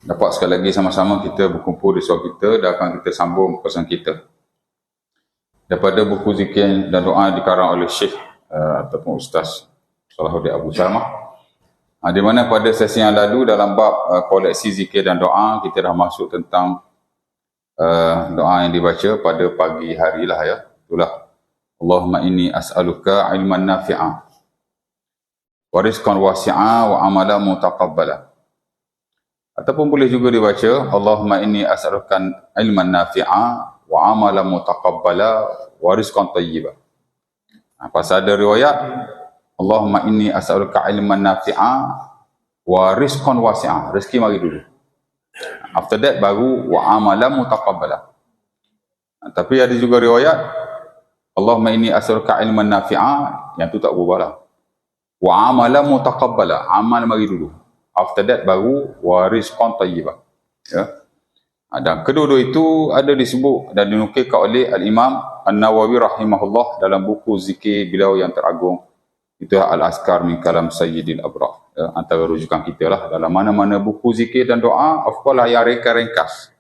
Dapat sekali lagi sama-sama kita berkumpul di suara kita dan akan kita sambung pesan kita daripada buku zikir dan doa dikarang oleh Syekh ataupun Ustaz Salahuddin Abu Salmah. Di mana pada sesi yang lalu dalam bab koleksi zikir dan doa kita dah masuk tentang doa yang dibaca pada pagi hari lah ya. Itulah Allahumma inni as'aluka ilman nafi'a wa rizqan wasi'a wa amalan mutaqabbala. Ataupun boleh juga dibaca Allahumma inni as'aluka ilman nafi'a wa amalan mutaqabbala wa rizqan tayyiba. Pasal ada riwayat Allahumma inni as'aluka ilman nafi'a wa rizqan wasi'a. Rezeki mari dulu. After that baru wa amalan mutaqabbala. Tapi ada juga riwayat Allahumma inni as'aluka ilman nafi'a, yang tu tak berubah lah. Wa amalan mutaqabbala, amal mari dulu. After that baru wa rizqan tayyiba. Ya. Dan kedua-dua itu ada disebut dan dinukilkan oleh Al-Imam An-Nawawi rahimahullah dalam buku zikir beliau yang teragung. Itu Al-Azkar min Kalam Sayyidil Abrar. Ya, antara rujukan kita lah dalam mana-mana buku zikir dan doa, of course lah yang ringkas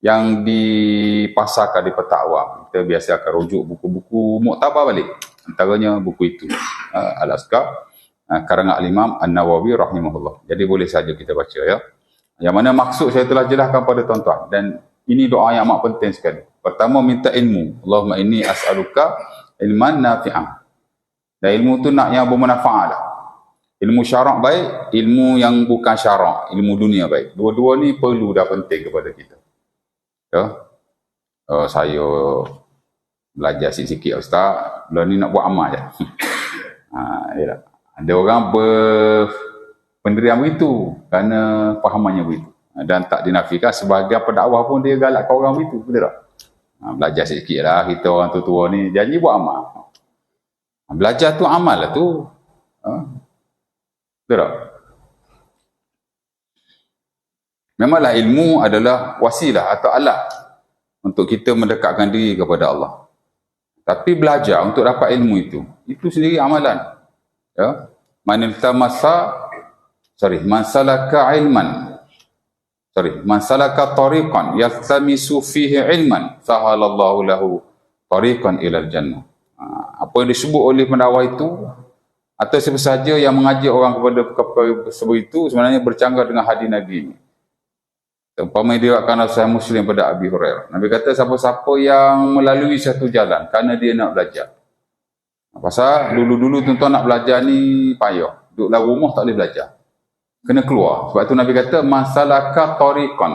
yang dipasarkan di petak awam. Kita biasa akan rujuk buku-buku muktabar balik. Antaranya buku itu, Al-Azkar karangan Al-Imam An-Nawawi rahimahullah. Jadi boleh saja kita baca ya. Yang mana maksud saya telah jelaskan pada tuan-tuan, dan ini doa yang amat penting sekali. Pertama, minta ilmu. Allahumma inni as'aluka ilman nafi'ah. Dan ilmu tu nak yang bermanfaat lah. Ilmu syarak baik, ilmu yang bukan syarak, ilmu dunia baik. Dua-dua ni perlu dah penting kepada kita. Ya. Saya belajar sikit-sikit Ustaz, bulan ni nak buat amal je. Yalah. Ada orang berpendirian begitu kerana fahamannya begitu. Dan tak dinafikan sebahagian pendakwah pun dia galakkan orang begitu, betul tak? Belajar sikit lah, kita orang tua-tua ni janji buat amal. Belajar tu amal lah tu. Betul tak? Memanglah ilmu adalah wasilah atau alat untuk kita mendekatkan diri kepada Allah. Tapi belajar untuk dapat ilmu itu sendiri amalan. Ya. Man salaka tariqan yaltamisu fihi ilman sahalallahu lahu tariqan ilal jannah. Apa yang disebut oleh pendakwah itu atau siapa saja yang mengajak orang kepada perkara tersebut itu sebenarnya bercanggah dengan hadis Nabi ini. Umpamanya diriwayatkan Sahih Muslim pada Abi Hurairah. Nabi kata siapa-siapa yang melalui satu jalan kerana dia nak belajar. Pasal dulu-dulu tuan-tuan nak belajar ni payah. Duduk dalam rumah tak boleh belajar. Kena keluar. Sebab tu Nabi kata masalaka tariqan.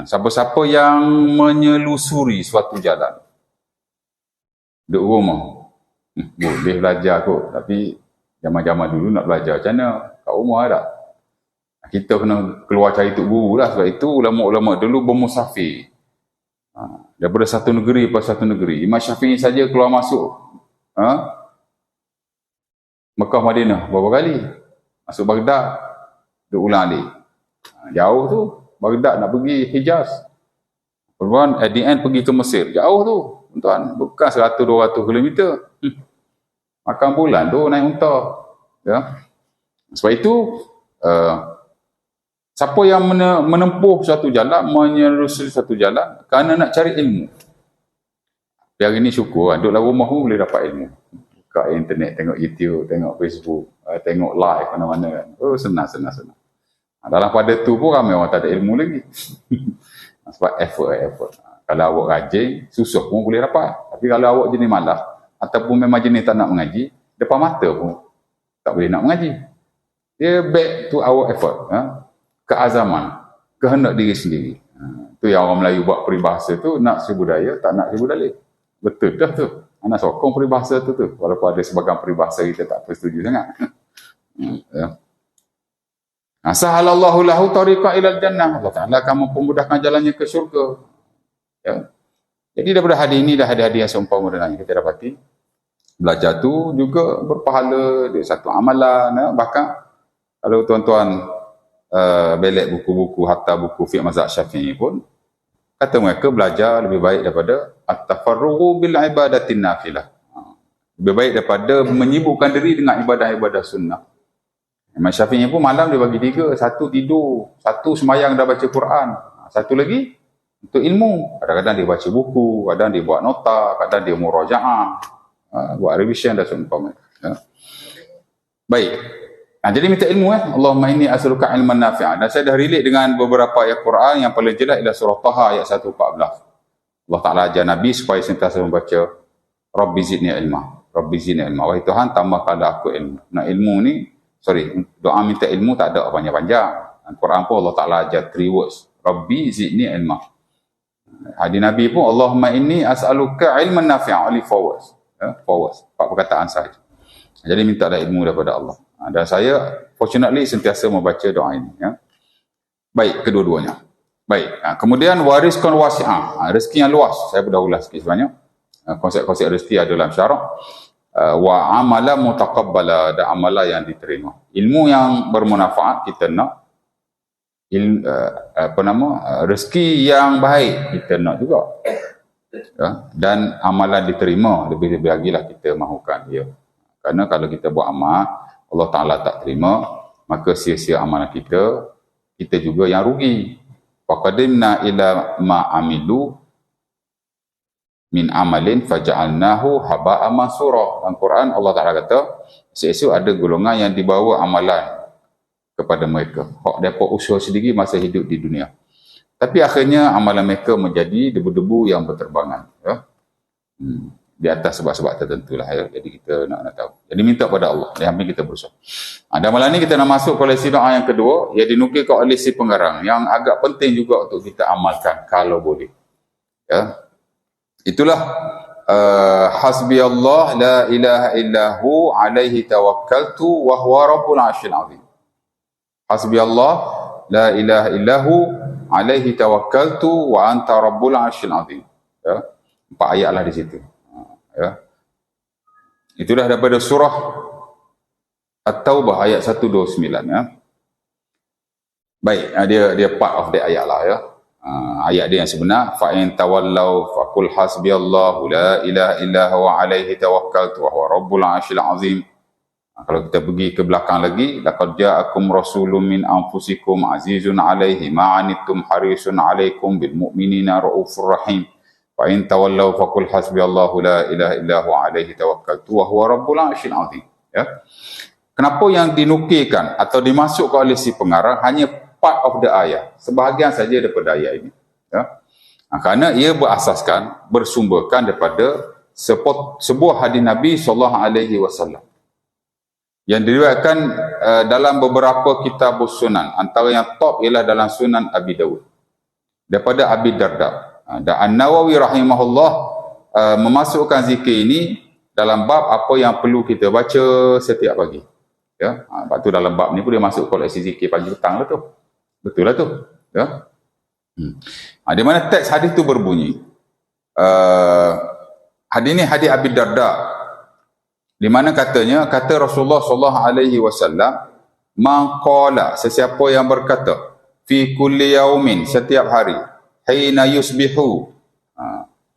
Siapa-siapa yang menyelusuri suatu jalan. Duduk rumah. Boleh belajar kot. Tapi zaman-zaman dulu nak belajar macam mana? Kat rumah tak? Kita kena keluar cari tuk guru lah. Sebab itu ulama-ulama dulu bermusafir. Daripada satu negeri ke satu negeri. Imam Syafi'i saja keluar masuk Mekah Madinah berapa kali? Masuk Baghdad, duk ulang alik. Jauh tu. Baghdad nak pergi Hijaz. Kemudian at the end pergi ke Mesir. Jauh tu. Tuan, bukan 100-200 kilometer. Makan bulan tu naik unta. Ya. Sebab itu siapa yang menempuh satu jalan, menyerusuri satu jalan kerana nak cari ilmu. Hari ini syukur, duduk dalam rumah pun boleh dapat ilmu. Buka internet, tengok YouTube, tengok Facebook, tengok live mana-mana kan. Senang. Dalam pada tu pun ramai orang tak ada ilmu lagi. Sebab effort. Kalau awak rajin, susah pun boleh dapat. Tapi kalau awak jenis malas, ataupun memang jenis tak nak mengaji, depan mata pun tak boleh nak mengaji. Dia back to our effort. Keazaman, kehendak diri sendiri. Tu yang orang Melayu buat peribahasa tu, nak seribu daya, tak nak seribu dalil. Betul dah tu. Anak sokong peribahasa tu. Walaupun ada sebagian peribahasa kita tak setuju sangat. Sahalallahu lahu tariqa ilal jannah. Allah Ta'ala akan mempermudahkan jalannya ke syurga. Ya. Jadi daripada hadis ini dah hadis-hadis yang seumpama dengan yang kita dapati. Belajar tu juga berpahala, dia satu amalan. Ya. Bahkan kalau tuan-tuan belek buku-buku hatta buku fiqh mazhab Syafi'i pun kata mereka belajar lebih baik daripada at-tafarrughu bil ibadatin nafilah. Lebih baik daripada menyibukkan diri dengan ibadah-ibadah sunnah. Imam Syafi'i pun malam dia bagi 3, satu tidur, satu sembahyang dah baca Quran, satu lagi untuk ilmu. Kadang-kadang dia baca buku, kadang dia buat nota, kadang dia murajaah, buat revision dan seumpama. Ya. Baik. Jadi minta ilmu Allahumma inni as'aluka ilman nafi'an. Dan saya dah relate dengan beberapa ayat Quran. Yang paling jelas ialah surah Taha ayat 114. Allah Ta'ala ajar Nabi supaya sentiasa membaca Rabbi zidni ilma. Rabbi zidni ilma. Wahai Tuhan, tambahkanlah aku ilmu. Nah, ilmu ni, doa minta ilmu tak ada panjang-panjang. Al-Quran pun Allah Ta'ala ajar 3 words. Rabbi zidni ilma. Hadis Nabi pun Allahumma inni as'aluka ilman nafi'an. Only 4 words. 4 words. 4 perkataan sahaja. Jadi mintalah ilmu daripada Allah. Dan saya fortunately sentiasa membaca doa ini. Ya. Baik, kedua-duanya. Baik, kemudian warizkan wasi'ah. Rezeki yang luas. Saya dah ulas sikit sebanyak. Konsep-konsep rezeki ada dalam syarak. Wa amala mutaqabbala, ada amala yang diterima. Ilmu yang bermanfaat kita nak. Rezeki yang baik kita nak juga. Ya. Dan amalan diterima, lebih-lebih lagi lah kita mahukan. Ya. Karena kalau kita buat amal, Allah Ta'ala tak terima, maka sia-sia amalan kita, kita juga yang rugi. Faqadimna ila ma'amilu min amalin faja'alnahu haba'an mansura. Dalam Quran Allah Ta'ala kata, esok ada golongan yang dibawa amalan kepada mereka. Hak mereka usaha sendiri masa hidup di dunia. Tapi akhirnya amalan mereka menjadi debu-debu yang berterbangan. Ya. Di atas sebab-sebab tertentu lah. Ya. Jadi kita nak tahu. Jadi minta pada Allah. Yang penting kita berusaha. Dan malam ni kita nak masuk pada doa yang kedua. Yang dinukilkan oleh si pengarang. Yang agak penting juga untuk kita amalkan. Kalau boleh. Ya. Itulah. Hasbi Allah la ilaha illahu alaihi tawakkaltu wa huwa rabbul arsyil azim. Hasbi Allah la ilaha illahu alaihi tawakkaltu wa anta rabbul arsyil azim. Ya. 4 ayat lah di situ. Ya. Itulah daripada surah At-Taubah ayat 129 ya. Baik, dia part of the ayat lah ya. Ayat dia yang sebenar, fa in tawallau faqul hasbiyallahu la ilaha illa huwa alaihi tawakkaltu wa huwa rabbul arsyil azim. Kalau kita pergi ke belakang lagi, laqad ja'akum rasulun min anfusikum azizun alaihi ma anittum harisun alaikum bil mu'minina raufur rahim. Fa in tawallaw faqul hasbiyallahu la ilaha illa huwa alaihi tawakkaltu wa huwa rabbul arsyil azim. Ya. Kenapa yang dinukilkan atau dimasukkan oleh si pengarang hanya part of the ayat, sebahagian saja daripada ayat ini. Ya. Kerana ia berasaskan, bersumberkan daripada sebuah hadis Nabi SAW yang diriwayatkan dalam beberapa kitab sunan. Antara yang top ialah dalam Sunan Abi Dawud daripada Abi Darda. Dan An-Nawawi rahimahullah memasukkan zikir ini dalam bab apa yang perlu kita baca setiap pagi. Ya, sebab tu dalam bab ni pun dia masuk koleksi zikir pagi petang lah tu. Betul lah tu. Ya. Di mana teks hadis tu berbunyi. Hadis ni hadis Abi Darda. Di mana katanya, kata Rasulullah SAW, man qala, sesiapa yang berkata, fi kulli yaumin, setiap hari, hina yusbihu,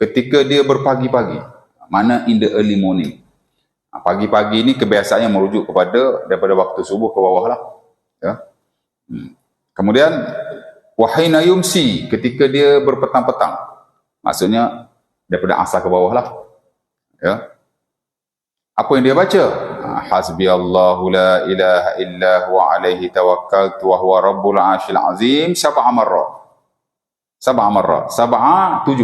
ketika dia berpagi-pagi, mana in the early morning. Pagi-pagi ni kebiasaannya merujuk kepada daripada waktu subuh ke bawah lah. Ya. Kemudian wahina yumsi, ketika dia berpetang-petang, maksudnya daripada asar ke bawah lah. Ya. Apa yang dia baca? Hasbiyallahu la ilaha illa huwa alaihi tawakkaltu wa huwa rabbul arsyil azim sab'a marrat. Sab'a marrat. Sab'a 7.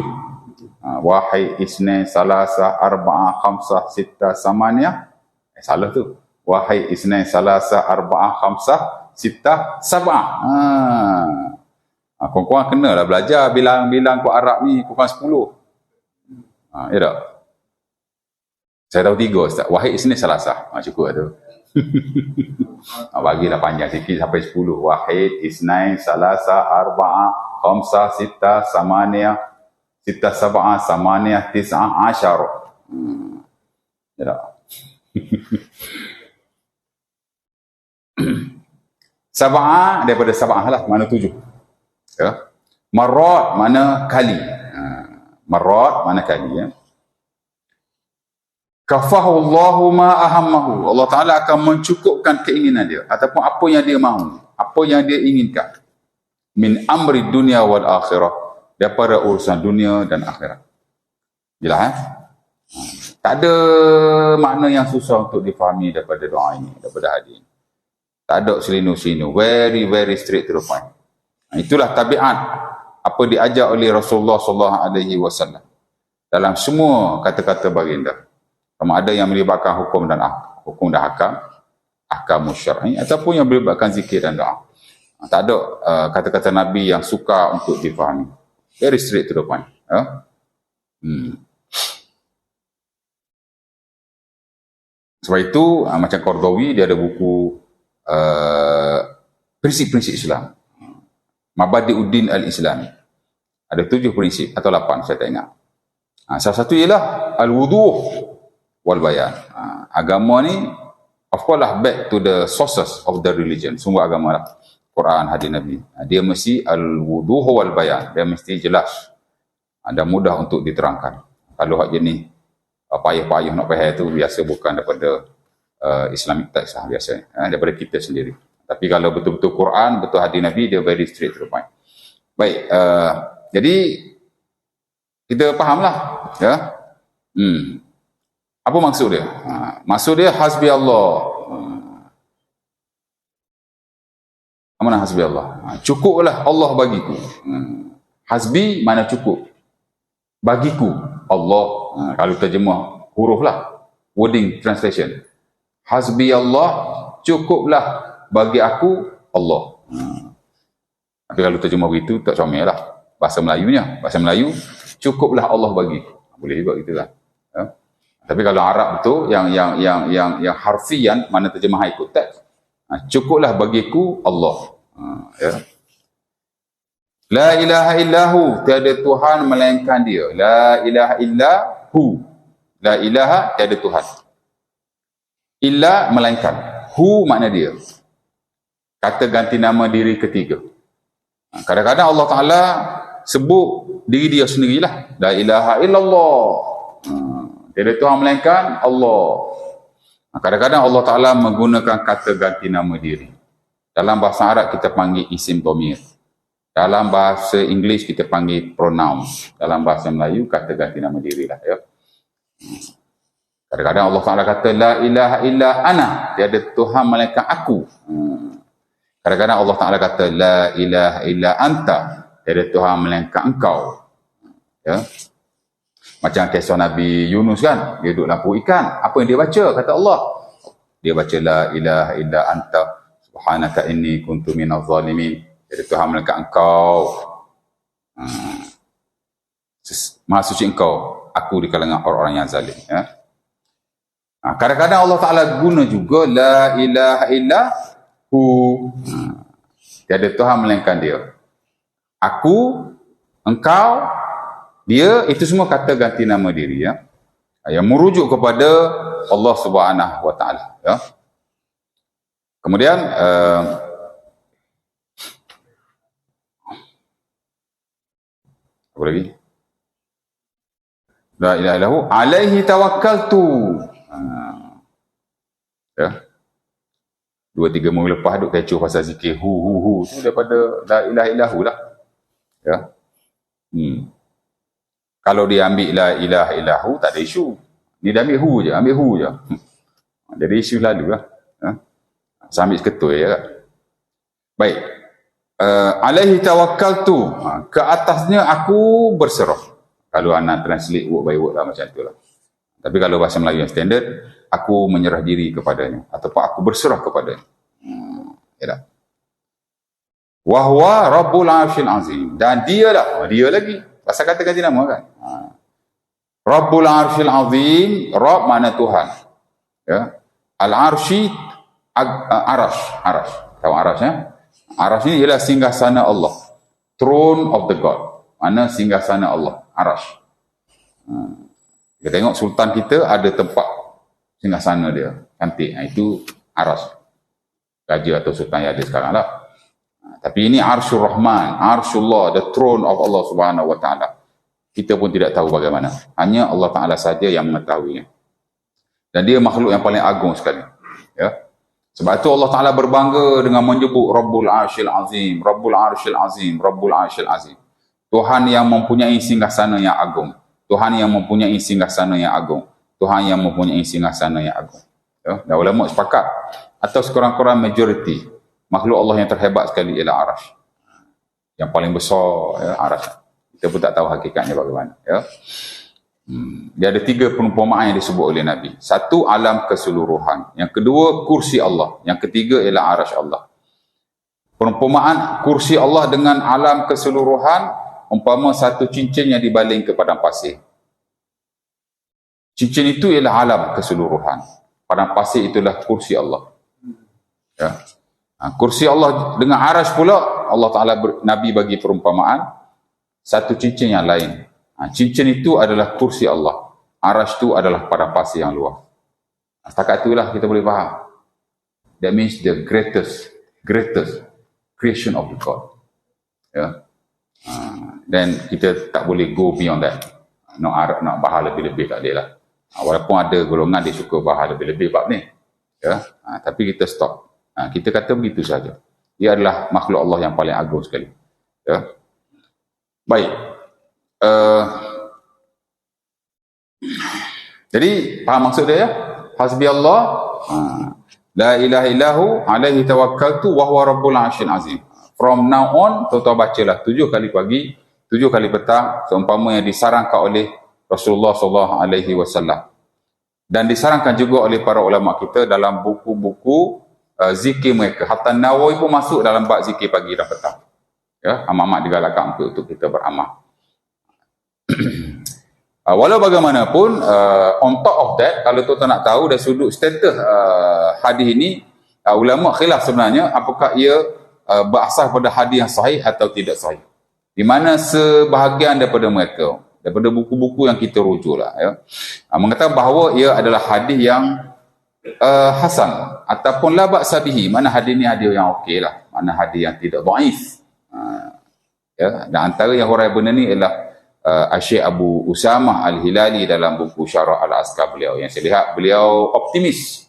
Wahai isnin salasa arba'a khamsah sittah samaniyah. Salah tu. Wahai isnin salasa arba'a khamsah sittah sab'a. Korang-korang kenalah belajar bilang-bilang ku Arab ni kurang 10. Ya tak? Saya tahu 3 Ustaz. Wahid Isnin Salasah. Cukup lah tu. Bagilah panjang sikit sampai 10. Wahid Isnin Salasah Arba'a Khamsah Sittah Samaniyah Sittah Sab'ah Samaniyah Tis'ah Asyar. Ya tak? Sab'ah daripada Sab'ah lah. Mana 7. Ya. Marrat mana kali. Marrat mana kali ya. kafahullahu ma ahammahu. Allah Ta'ala akan mencukupkan keinginan dia ataupun apa yang dia mahu, apa yang dia inginkan. Min amri dunia wal akhirah, daripada urusan dunia dan akhirat. Jelas Tak ada makna yang susah untuk difahami daripada doa ini, daripada hadis ini. Tak ada selinu-sinu, very very straight to the point. Itulah tabiat apa diajar oleh Rasulullah sallallahu alaihi wasallam dalam semua kata-kata baginda. Sama ada yang melibatkan hukum dan ahkam syar'i ataupun yang melibatkan zikir dan doa. Tak ada kata-kata Nabi yang sukar untuk difahami. Very straight to the point. Sebab itu macam Qardawi, dia ada buku prinsip-prinsip Islam. Mabadi'uddin al-Islami. Ada 7 prinsip atau 8, saya tak ingat. Salah satu ialah al-wuduh wal bayan. Agama ni of course lah back to the sources of the religion. Semua agama lah. Quran, hadis Nabi. Dia mesti al-wuduh wal bayan. Dia mesti jelas. Dan mudah untuk diterangkan. Kalau hak jenis payah-payah nak faham tu biasa bukan daripada Islamic text lah biasa. Daripada kita sendiri. Tapi kalau betul-betul Quran, betul hadis Nabi, dia very straight to the point. Baik, jadi kita fahamlah. Ya. Apa maksud dia? Maksud dia hasbi Allah. Mana hasbi Allah? Cukuplah Allah bagiku. Hasbi mana cukup? Bagiku Allah. Kalau terjemah huruf lah. Wording translation. Hasbi Allah, cukuplah bagi aku Allah. Tapi kalau terjemah begitu tak comel lah. Bahasa Melayunya. Bahasa Melayu, cukuplah Allah bagi. Boleh juga gitulah. Ya. Tapi kalau Arab betul yang harfian, mana terjemah ikut teks, cukuplah bagiku Allah. Ya. La ilaha illahu, tiada Tuhan melainkan dia. La ilaha illahu. La ilaha, tiada Tuhan. Illa, melainkan. Hu makna dia. Kata ganti nama diri ketiga. Kadang-kadang Allah Ta'ala sebut diri dia sendirilah. La ilaha illallah. Tiada Tuhan melainkan Allah. Kadang-kadang Allah Ta'ala menggunakan kata ganti nama diri. Dalam bahasa Arab kita panggil isim dhamir. Dalam bahasa Inggeris kita panggil pronoun. Dalam bahasa Melayu kata ganti nama diri lah. Ya. Kadang-kadang Allah Ta'ala kata la ilaha illa ana. Tiada Tuhan melainkan aku. Kadang-kadang Allah Ta'ala kata la ilaha illa anta. Tiada Tuhan melainkan engkau. Ya. Macam kisah Nabi Yunus kan. Dia duduk lampu ikan. Apa yang dia baca? Kata Allah. Dia baca la ilaha illa anta. Subhanaka inni kuntu minaz zalimin. Jadi Tuhan melainkan engkau. Maha suci engkau. Aku di kalangan orang-orang yang zalim. Ya. Kadang-kadang Allah Ta'ala guna juga la ilaha illa hu. Tiada Tuhan melainkan dia. Aku, engkau, dia, itu semua kata ganti nama diri. Ya. Yang merujuk kepada Allah Subhanahu Wa Ta'ala. Ya. Kemudian, apa lagi? La ilaha illahu alaihi tawakkaltu. Ya. 2-3 minggu lepas duk kecoh pasal zikir hu tu daripada la ilaha illahu lah. Ya. Kalau dia ambil la ilaha illahu tak ada isu. Ni dia ambil hu je. Jadi isu lalu lah. Ya. Sambil seketui ya. Baik. Alaihi tawakkaltu. Ke atasnya aku berserah. Kalau anak translate word by word lah macam itulah. Tapi kalau bahasa Melayu yang standard, aku menyerah diri kepadanya ataupun aku berserah kepadanya. Ya. Wa huwa rabbul arsyil azim. Dan dia lagi. Pasal kata ganti nama kan. Rabbul arsyil azim, Rabb mana Tuhan. Ya. Al-arsy arash. Tahu arash ya? Arash ini ialah singgasana Allah. Throne of the God. Mana singgasana Allah. Arash. Kita tengok sultan kita ada tempat singgasana dia. Cantik. Itu arash. Raja atau sultan yang ada sekarang lah. Tapi ini Arsyur Rahman. Arsyullah. The throne of Allah Subhanahu Wa Ta'ala. Kita pun tidak tahu bagaimana. Hanya Allah Ta'ala saja yang mengetahuinya. Dan dia makhluk yang paling agung sekali. Ya. Sebab itu Allah Ta'ala berbangga dengan menyebut Rabbul Arshil Azim, Rabbul Arshil Azim, Rabbul Arshil Azim. Tuhan yang mempunyai singgasana yang agung. Tuhan yang mempunyai singgasana yang agung. Tuhan yang mempunyai singgasana yang agung. Ya. Dan ulama sepakat, atau sekurang-kurang majoriti, makhluk Allah yang terhebat sekali ialah Arash. Yang paling besar, ya, Arash. Kita pun tak tahu hakikatnya bagaimana. Ya. Dia ada 3 perumpamaan yang disebut oleh Nabi. Satu, alam keseluruhan. Yang kedua, kursi Allah. Yang ketiga ialah Arash Allah. Perumpamaan kursi Allah dengan alam keseluruhan, umpama satu cincin yang dibaling ke padang pasir. Cincin itu ialah alam keseluruhan. Padang pasir itulah kursi Allah. Ya. Kursi Allah dengan Arash pula, Allah Ta'ala Nabi bagi perumpamaan, satu cincin yang lain. Cincin itu adalah kursi Allah. Arash itu adalah padang pasir yang luas. Setakat itulah kita boleh faham. That means the greatest creation of God. Ya. Dan kita tak boleh go beyond that. Nak bahas lebih-lebih tak boleh lah. Walaupun ada golongan dia suka bahas lebih-lebih bab ni. Ya. Tapi kita stop. Kita kata begitu saja. Dia adalah makhluk Allah yang paling agung sekali. Ya. Baik. Jadi faham maksud dia ya? Hasbi Allah, la ilaha illahu alaihi tawakkaltu wa huwa rabbul arsyil azim. From now on, tuan-tuan bacalah 7 kali pagi, 7 kali petang, seumpama yang disarankan oleh Rasulullah SAW. Dan disarankan juga oleh para ulama kita dalam buku-buku zikir mereka. Hatta Nawawi pun masuk dalam bab zikir pagi dan petang. Ya, amat-amat digalakkan untuk kita beramal. Walau bagaimanapun, on top of that, kalau tuan-tuan nak tahu dari sudut status hadis ini, ulama khilaf sebenarnya apakah ia berasas pada hadis yang sahih atau tidak sahih. Di mana sebahagian daripada mereka, daripada buku-buku yang kita rujuk lah, ya, mengatakan bahawa ia adalah hadis yang hasan ataupun la ba'sa bihi. Mana hadis ni hadis yang okey lah, mana hadis yang tidak dhaif. Ya, dan antara yang hurai benar ni ialah Syekh Abu Usamah Al-Hilali dalam buku Syarah Al-Askar beliau, yang saya lihat beliau optimis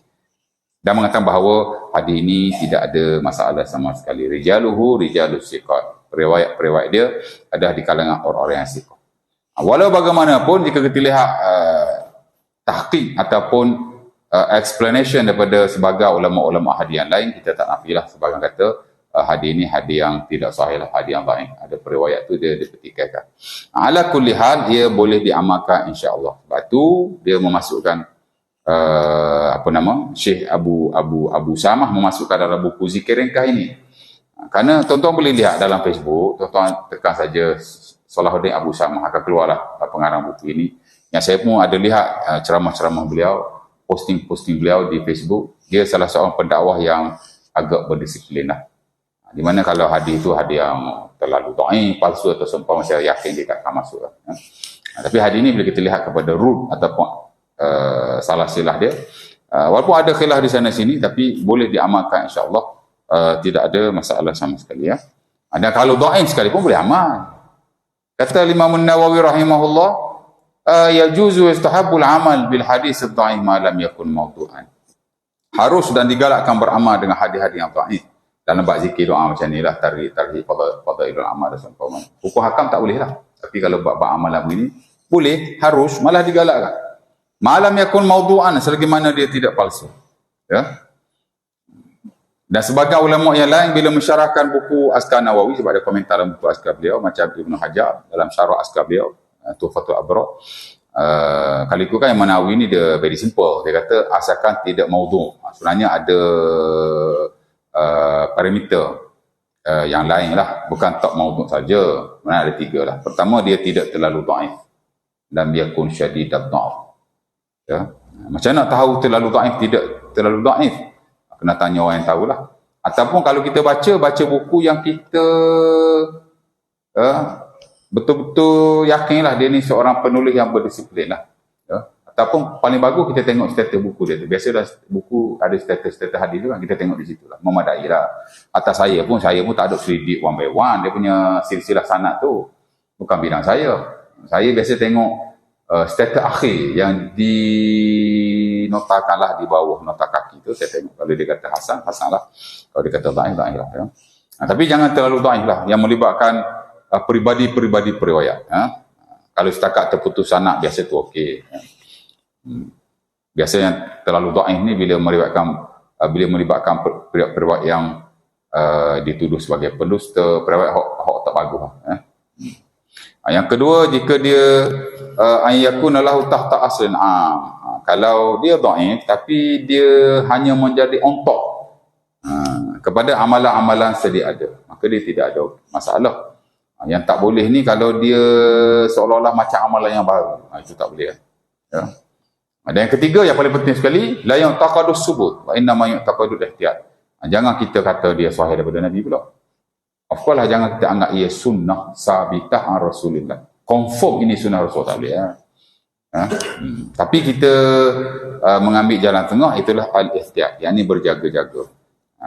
dan mengatakan bahawa hadis ini tidak ada masalah sama sekali. Rijaluhu rijalus siqat. Periwayat dia ada di kalangan orang-orang yang siqat. Walau bagaimanapun, jika kita lihat tahqiq ataupun explanation daripada sebagai ulama-ulama hadis yang lain, kita tak nafilah sebagian kata hadis ini hadis yang tidak sahih lah, hadis yang dhaif. Ada periwayat tu dia dipetikaikan. Ala kulli hal, ia boleh diamalkan insya-Allah. Sebab tu dia memasukkan Syekh Abu Samah memasukkan dalam buku zikir ringkas ini. Kerana tuan-tuan boleh lihat dalam Facebook, tuan-tuan tekan saja Salahuddin Abu Samah, akan keluarlah pengarang buku ini. Yang saya pun ada lihat ceramah-ceramah beliau, posting-posting beliau di Facebook. Dia salah seorang pendakwah yang agak berdisiplin lah. Di mana kalau hadis itu hadis yang terlalu dhaif, palsu atau seumpama, saya yakin dia tak akan masuk. Tapi hadis ini bila kita lihat kepada root ataupun salah silah dia, walaupun ada khilaf di sana sini, tapi boleh diamalkan insya-Allah, tidak ada masalah sama sekali ya. Dan kalau dhaif sekali pun boleh amal. Kata Imam Nawawi rahimahullah, yajuzu istahabul amal bil hadis ad-dhaif ma lam yakun mawdu'an. Harus dan digalakkan beramal dengan hadis-hadis yang dhaif. Dalam bab zikir doa macam ni lah, tarhib fadailul amal dan seumpama. Hukum hakam tak boleh lah. Tapi kalau bab amalan begini, boleh, harus, malah digalakkan. Malam yakun mawdu'an, selagi mana dia tidak palsu. Ya. Dan sebagai ulama yang lain, bila mensyarahkan buku Askar Nawawi, sebab ada komentar dalam buku Askar beliau, macam Ibnu Hajar dalam syarah Askar beliau, Tuhfatul Abrar, kali itu kan yang Nawawi ni dia very simple. Dia kata asalkan tidak mawdu'. Sebenarnya ada parameter yang lain lah, bukan tak mawdu' saja. Sebenarnya ada 3 lah. Pertama, dia tidak terlalu dhaif. Lam yakun syadidat dha'f. Ya. Macam nak tahu terlalu dhaif tidak terlalu dhaif? Kena tanya orang yang tahulah. Ataupun kalau kita baca buku yang kita betul-betul yakinlah dia ni seorang penulis yang berdisiplin lah. Ya. Ataupun paling bagus kita tengok status buku dia tu. Biasa dah buku ada status hadis tu kan, kita tengok di situ lah. Memadai lah. Atas saya pun tak ada selidiki one by one. Dia punya silsilah sanad tu bukan bidang saya. Saya biasa tengok status akhir yang dinotakanlah di bawah nota kaki tu. Saya tengok kalau dia kata hasan, hasan lah. Kalau dia kata dhaif, dhaif lah. Ya. Tapi jangan terlalu dhaif lah yang melibatkan peribadi-peribadi periwayat. Kalau setakat terputus sanad biasa tu okey. Biasa yang terlalu dhaif ni bila melibatkan periwayat yang dituduh sebagai pendusta, periwayat hak tak bagus lah. Yang kedua, jika dia ayyakuna lahu tahta aslin kalau dia dhaif tapi dia hanya menjadi ontok kepada amalan-amalan sedia ada, maka dia tidak ada masalah. Yang tak boleh ni kalau dia seolah-olah macam amalan yang baru, itu tak boleh. Ya. Dan yang ketiga yang paling penting sekali, la ya'taqadus subut wa inna ma ya'taqadul ihtiyat. Jangan kita kata dia sahih daripada Nabi pula. Of course lah, jangan kita anggap ia sunnah sabitah an Rasulullah. Confirm ini sunnah Rasul, tak boleh. Tapi kita mengambil jalan tengah, itulah al-ihtiyat, yang ini berjaga-jaga.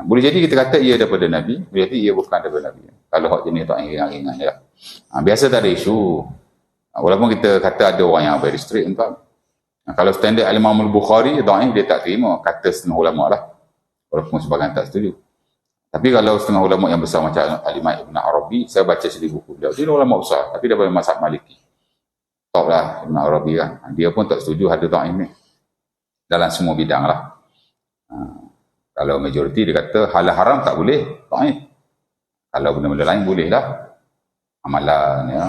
Boleh jadi kita kata ia daripada Nabi, boleh jadi ia bukan daripada Nabi. Kalau hak jenis tak ringan-ringan je lah. Biasa tak ada isu. Walaupun kita kata ada orang yang very strict, tuan. Kalau standard Imam Al-Bukhari, dia tak terima, kata setengah ulama lah. Walaupun sebagian tak setuju. Tapi kalau setengah ulama yang besar macam Al-Imam Ibn Arabi, saya baca sedih buku beliau. Dia ulama besar, tapi daripada mazhab Maliki. Top lah Ibn Arabi kan. Dia pun tak setuju ada dhaif ni. Dalam semua bidang lah. Kalau majoriti dia kata halal haram tak boleh, dhaif. Kalau benda-benda lain boleh lah. Amalan, ya.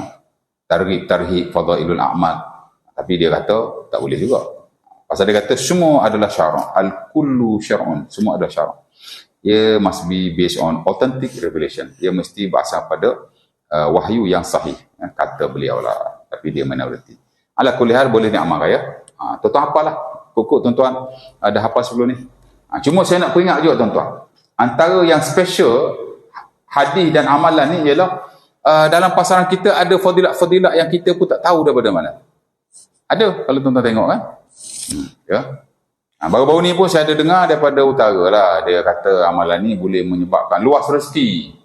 Tarhib fadailul a'mal. Tapi dia kata tak boleh juga. Pasal dia kata semua adalah syara'. Al-kullu syar'un. Semua adalah syara'. Ia must be based on authentic revelation. Ia mesti berasal pada wahyu yang sahih. Kata beliau lah. Tapi dia minoriti. Ala kulli hal boleh ni amal raya. Tuan-tuan apalah. Kukuk tuan-tuan ada hafal sebelum ni. Cuma saya nak peringat juga tuan-tuan. Antara yang special hadis dan amalan ni ialah dalam pasaran kita ada fadilat-fadilat yang kita pun tak tahu daripada mana. Ada kalau tuan-tuan tengok kan. Ya. Baru-baru ni pun saya ada dengar daripada utara lah. Dia kata amalan ni boleh menyebabkan luas rezeki.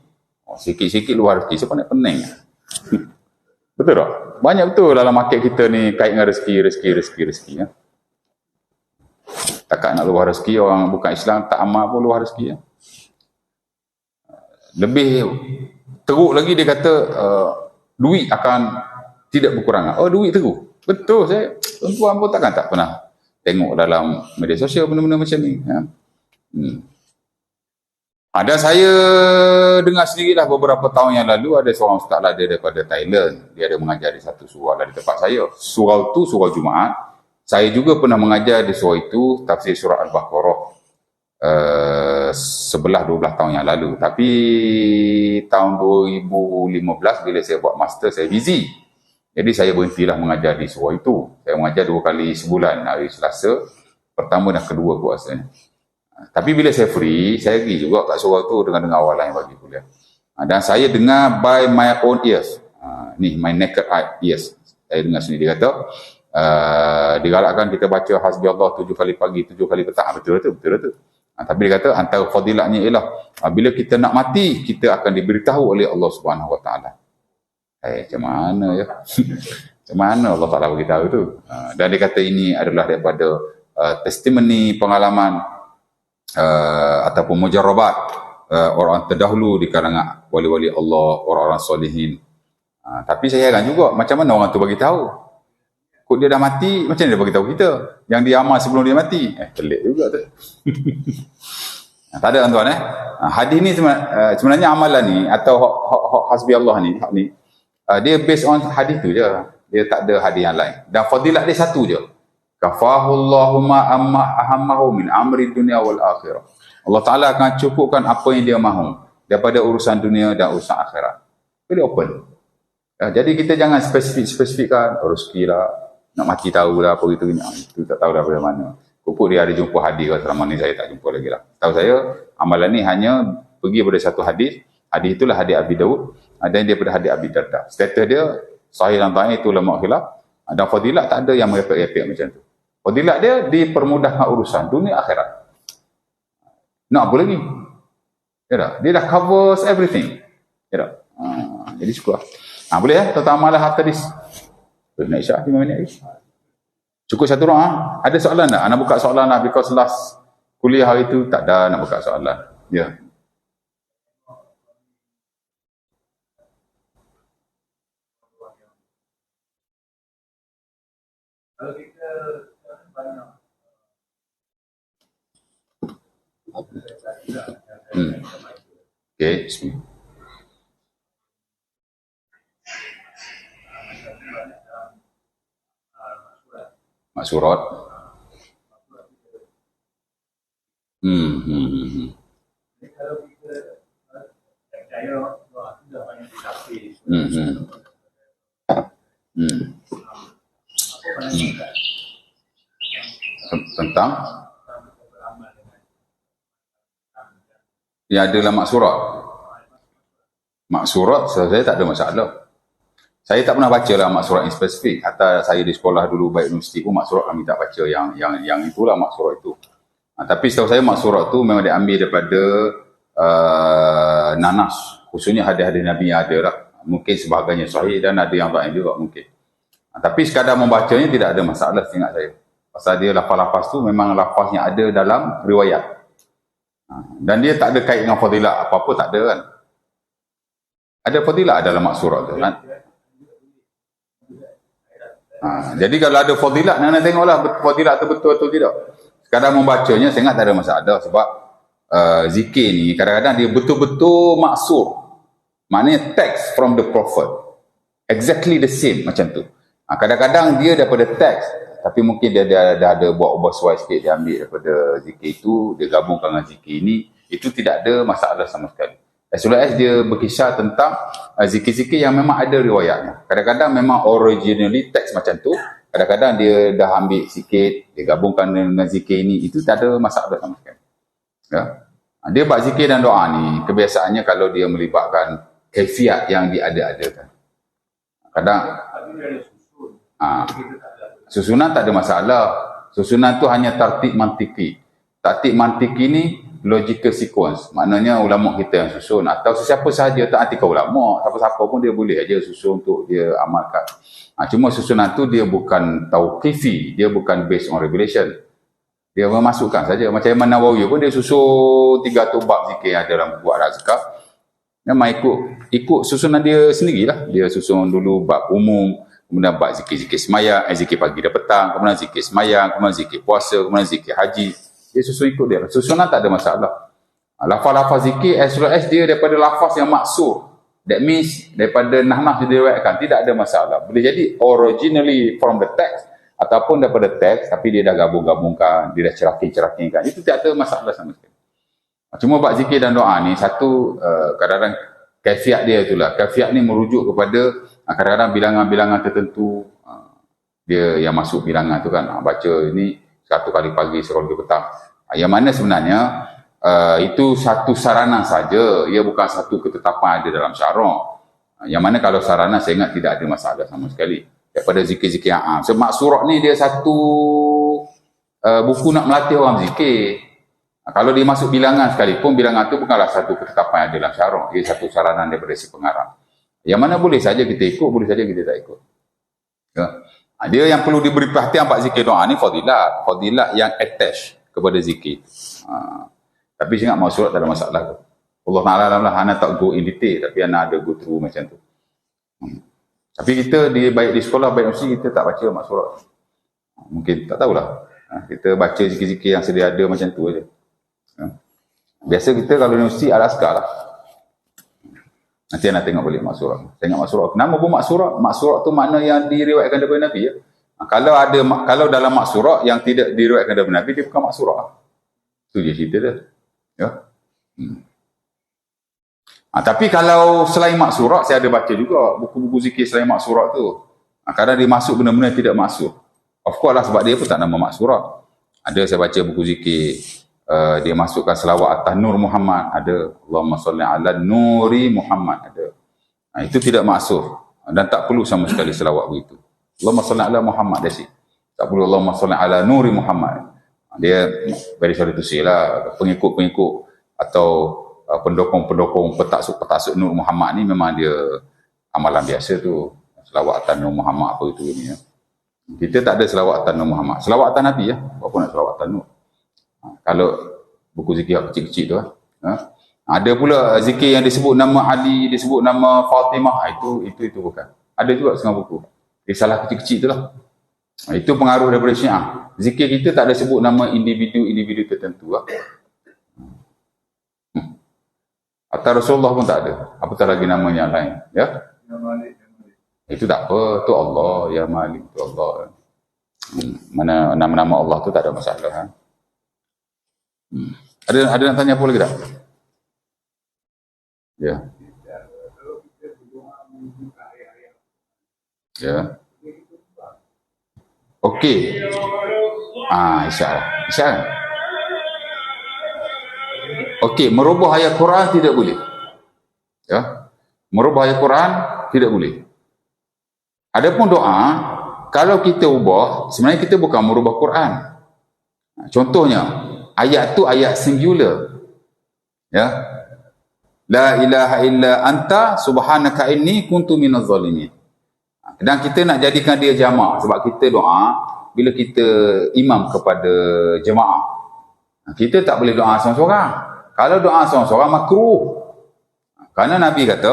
Sikit-sikit luas rezeki. Siapa nak pening? Betul tak? Banyak betul dalam market kita ni kait dengan rezeki. Ya. Takkan nak luas rezeki, orang bukan Islam tak amal pun luas rezeki. Ya. Lebih teruk lagi dia kata duit akan tidak berkurangan. Oh, duit teruk. Betul, saya tuan-tuan pun takkan tak pernah tengok dalam media sosial benda-benda macam ni. Ya. Dan saya dengar sendirilah beberapa tahun yang lalu ada seorang ustaz lah, dia daripada Thailand. Dia ada mengajar di satu surau lah di tempat saya. Surau tu surau Jumaat. Saya juga pernah mengajar di surau itu tafsir surah Al-Baqarah 11-12 tahun yang lalu. Tapi tahun 2015 bila saya buat master, saya busy. Jadi saya berhentilah mengajar di surau itu. Saya mengajar 2 kali sebulan, hari Selasa, pertama dan kedua puasanya. Tapi bila saya free, saya pergi juga kat surau itu dengan awalan yang bagi kuliah. Dan saya dengar by my own ears. Ni, my naked ears. Saya dengar sendiri. Dia kata, digalakkan kita baca hasbi Allah 7 kali pagi, 7 kali petang. Betul. Tapi dia kata, antara fadilatnya ialah, bila kita nak mati, kita akan diberitahu oleh Allah Subhanahu Wa Taala. Macam mana ya? Macam mana Allah Ta'ala beritahu tu? Dan dia kata ini adalah daripada testimoni, pengalaman ataupun mujarrabat orang terdahulu di kalangan wali-wali Allah, orang-orang solihin. Tapi saya heran juga, macam mana orang tu bagi tahu? Kok dia dah mati, macam mana dia bagi tahu kita? Yang dia amal sebelum dia mati? Pelik juga tu. Tak ada tuan-tuan hadis ni sebenarnya amalan ni atau hasbi Allah ni, dia based on hadis tu je. Dia tak ada hadis yang lain. Dan fadilat dia satu je. Kafahullahumma amma ahammahu min amri dunia wal akhirah. Allah Ta'ala akan cukupkan apa yang dia mahu daripada urusan dunia dan urusan akhirat. Very open. Jadi kita jangan spesifikkan rezeki lah, nak mati tahu lah apa gitu. Itu tak tahu dah dari mana. Pupuk dia ada jumpa hadis ke selama ni saya tak jumpa lagi lah. Tahu saya amalan ni hanya pergi pada satu hadis. Hadis itulah hadis Abi Daud. Dan dia pada hadis Abi Darda. Status dia sahih dan dhaif itu ulama khilaf. Dan fadilat tak ada yang merepek-repek macam tu. Fadilat dia dipermudahkan urusan dunia akhirat. Nak apa lagi? Ya dah. Dia dah covers everything. Ya dah. Jadi syukur. Boleh ya? Tuan-tuan amalah hadis. Nak isyak 5 minit lagi. Cukup satu doa. Ada soalan tak? Nak buka soalan lah, because last kuliah hari tu tak ada nak buka soalan. Ya. Okay, bismillah. Mak surat. Tentang yang ada dalam mak surat. Mak surat saya tak ada masalah. Saya tak pernah baca lah mak surat yang spesifik. Hatta saya di sekolah dulu baik universiti pun mak surat kami tak baca yang itulah mak surat itu. Tapi setahu saya mak surat tu memang diambil daripada nanas, khususnya hadis-hadis Nabi yang ada lah. Mungkin sebahagiannya sahih dan ada yang tak juga mungkin. Tapi sekadar membacanya tidak ada masalah seingat saya. Pasal dia lafaz-lafaz tu memang lafaz yang ada dalam riwayat. Dan dia tak ada kait dengan fadilah apa-apa, tak ada kan. Ada fadilah dalam mak surat tu kan. Jadi kalau ada fadilah, nak tengoklah fadilah tu betul atau tidak. Sekadar membacanya saya ingat tak ada masalah sebab zikir ni kadang-kadang dia betul-betul maksur. Maknanya text from the prophet. Exactly the same macam tu. Kadang-kadang dia daripada teks, tapi mungkin dia dah ada buat ubah suai sikit, dia ambil daripada zikir itu, dia gabungkan dengan zikir ini, itu tidak ada masalah sama sekali. As long as dia berkisar tentang zikir-zikir yang memang ada riwayatnya. Kadang-kadang memang originally teks macam tu, kadang-kadang dia dah ambil sikit, dia gabungkan dengan zikir ini, itu tak ada masalah sama sekali. Ya? Dia buat zikir dan doa ni, kebiasaannya kalau dia melibatkan kaifiat yang diada-adakan. Kadang susunan tak ada masalah. Susunan tu hanya tartib mantiki. Tartib mantiki ni logical sequence. Maknanya ulama kita yang susun atau sesiapa sahaja, tak arti kau ulama, siapa-siapa pun dia boleh aja susun untuk dia amalkan. Cuma susunan tu dia bukan tauqifi, dia bukan based on regulation. Dia memasukkan saja. Macam Imam Nawawi pun dia susun 300 bab zikir yang ada dalam buku Al-Azkar. Memang ikut susunan dia sendirilah. Dia susun dulu bab umum, kemudian bab zikir-zikir semayang, zikir pagi dan petang, kemudian zikir semayang, kemudian zikir puasa, kemudian zikir haji. Dia susun ikut dia. Susunan tak ada masalah. Lafaz-lafaz zikir as long as dia daripada lafaz yang maksur. That means daripada nahnas yang diriwayatkan, tidak ada masalah. Boleh jadi originally from the text ataupun daripada teks tapi dia dah gabung-gabungkan, dia dah cerakin-cerakinkan. Itu tak ada masalah sama sekali. Cuma bab zikir dan doa ni satu kadang-kadang kaifiat dia itulah. Kaifiat ni merujuk kepada kadang-kadang bilangan-bilangan tertentu, dia yang masuk bilangan tu kan, baca ini 1 kali pagi, 1 kali petang. Yang mana sebenarnya itu satu sarana saja, ia bukan satu ketetapan ada dalam syarak. Yang mana kalau sarana saya ingat tidak ada masalah sama sekali. Daripada zikir-zikir yang sebab mak surat ni dia satu buku nak melatih orang zikir. Kalau dia masuk bilangan sekalipun, bilangan tu bukanlah satu ketetapan yang ada dalam syarak. Ia satu saranan daripada si pengarang. Yang mana boleh saja kita ikut, boleh saja kita tak ikut. Ya. Dia yang perlu diberi perhatian bab zikir doa ni fadilah. Fadilah yang attach kepada zikir. Tapi saya ingat mak surat tak ada masalah. Allah Ta'ala lah, anak tak go in detail, tapi anak ada go through macam tu. Tapi kita baik di sekolah, baik universiti, kita tak baca mak surat. Mungkin tak tahulah. Kita baca zikir-zikir yang sedia ada macam tu aja. Biasa kita kalau universiti Al-Azkar lah. Nanti anda tengok balik mak surat. Tengok mak surat. Kenapa pun mak surat? Mak surat tu makna yang diriwayatkan daripada Nabi ya. Kalau dalam mak surat yang tidak diriwayatkan daripada Nabi, dia bukan mak surat. Itu je cerita dia. Ya. Tapi kalau selain mak surat, saya ada baca juga buku-buku zikir selain mak surat tu. Kadang dia masuk benda-benda tidak masuk. Of course lah sebab dia pun tak nama mak surat. Ada saya baca buku zikir, dia masukkan selawat atas Nur Muhammad, ada Allahumma salli ala Nuri Muhammad, ada. Itu tidak maksud dan tak perlu sama sekali selawat begitu. Allahumma salli ala Muhammad, that's it. Tak perlu Allahumma salli ala Nuri Muhammad. Dia very sorry to say lah, pengikut-pengikut atau pendokong-pendokong petaksuk Nur Muhammad ni memang dia amalan biasa tu, selawat atas Nur Muhammad apa itu ni ya. Kita tak ada selawatan Nabi Muhammad. Selawatan Nabi ya. Apa nak selawatan tu? Kalau buku zikir kecil-kecil tu ada pula zikir yang disebut nama Ali, disebut nama Fatimah. Itu bukan. Ada juga setengah buku. Risalah kecil-kecil tu lah. Itu pengaruh daripada Syiah. Zikir kita tak ada sebut nama individu-individu tertentu lah. Atau Rasulullah pun tak ada. Apatah lagi nama yang lain. Ya? Itu tak apa. Itu Allah. Ya Malik. Itu Allah. Mana nama-nama Allah tu tak ada masalah. Ada nak tanya apa lagi tak? Ya. Ya. Okey. InsyaAllah. Okey, merubah ayat Quran tidak boleh. Ya. Merubah ayat Quran tidak boleh. Adapun doa, kalau kita ubah, sebenarnya kita bukan merubah Quran. Contohnya, ayat tu ayat singular. Ya. La ilaha illa anta subhanaka inni kuntu minaz zalimin. Dan kita nak jadikan dia jamak sebab kita doa bila kita imam kepada jemaah. Kita tak boleh doa seorang-seorang. Kalau doa seorang-seorang makruh. Kerana Nabi kata,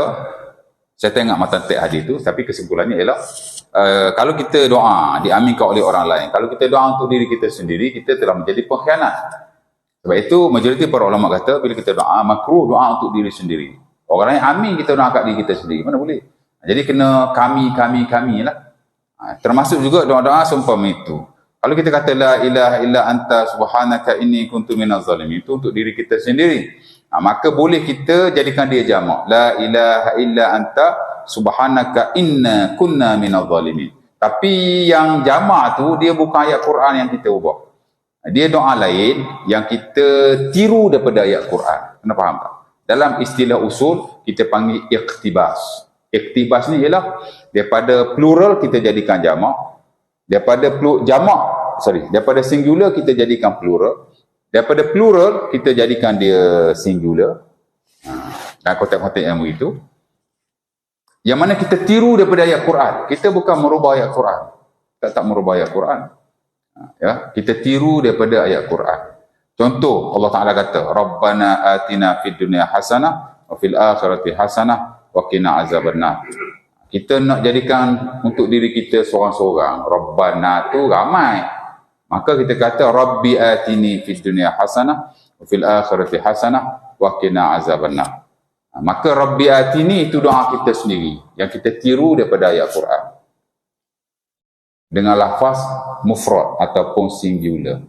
saya tengok matan tek hadis tu, tapi kesimpulannya ialah kalau kita doa diaminkan oleh orang lain, kalau kita doa untuk diri kita sendiri, kita telah menjadi pengkhianat. Sebab itu majoriti para ulama kata bila kita doa makruh doa untuk diri sendiri. Orang lain amin, kita doa kat diri kita sendiri. Mana boleh? Jadi kena kami lah. Termasuk juga doa-doa seumpama itu. Kalau kita kata la ilaha illa anta subhanaka inni kuntu minaz zalimin, itu untuk diri kita sendiri. Maka boleh kita jadikan dia jamak. La ilaha illa anta subhanaka inna kunna minaz zalimin. Tapi yang jamak tu dia bukan ayat Quran yang kita ubah. Dia doa lain yang kita tiru daripada ayat Quran. Kena faham tak? Dalam istilah usul kita panggil iqtibas. Iqtibas ni ialah daripada plural kita jadikan jamak, daripada daripada singular kita jadikan plural, daripada plural kita jadikan dia singular. Dan konteks-konteks ilmu itu yang mana kita tiru daripada ayat Quran. Kita bukan merubah ayat Quran. Tak merubah ayat Quran. Ya, kita tiru daripada ayat Quran. Contoh Allah Taala kata, Rabbana atina fid dunya hasanah wa fil akhirati hasanah wa qina azabannar. Kita nak jadikan untuk diri kita seorang-seorang. Rabbana tu ramai. Maka kita kata Rabbi atini fid dunya hasanah wa fil akhirati hasanah wa qina azabannar. Maka Rabbi atini itu doa kita sendiri yang kita tiru daripada ayat Quran. Dengan lafaz mufrad ataupun singular.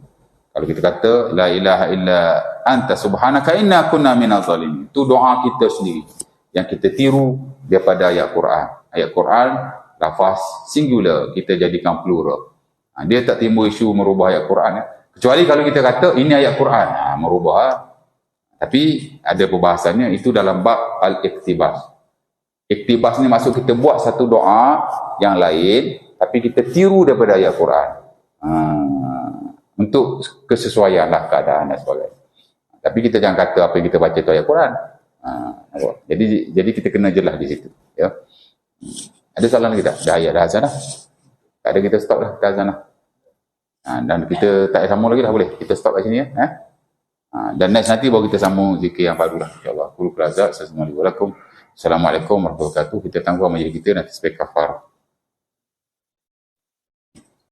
Kalau kita kata la ilaha illa anta subhanaka inna kunna minaz zalimin. Itu doa kita sendiri yang kita tiru daripada ayat Quran. Ayat Quran lafaz singular kita jadikan plural. Dia tak timbul isu merubah ayat Quran kecuali kalau kita kata ini ayat Quran merubah. Tapi ada perbahasannya itu dalam bab al-iqtibas. Iqtibas ni maksud kita buat satu doa yang lain tapi kita tiru daripada ayat Quran. Untuk kesesuaian lah keadaan dan sebagainya. Tapi kita jangan kata apa yang kita baca tu ayat Quran. Jadi kita kena jelas di situ. Ya. Ada soalan lagi tak? Dah ayat dah azan dah. Tak ada, kita stop dah. Dah azan dah. Dan kita tak sambung lagi dah, boleh. Kita stop kat sini ya. Dan next nanti baru kita sambung zikir yang baru lah. InsyaAllah. Qul qul azza. Assalamualaikum warahmatullahi wabarakatuh. Kita tangguh majlis kita nanti sebagai kafar.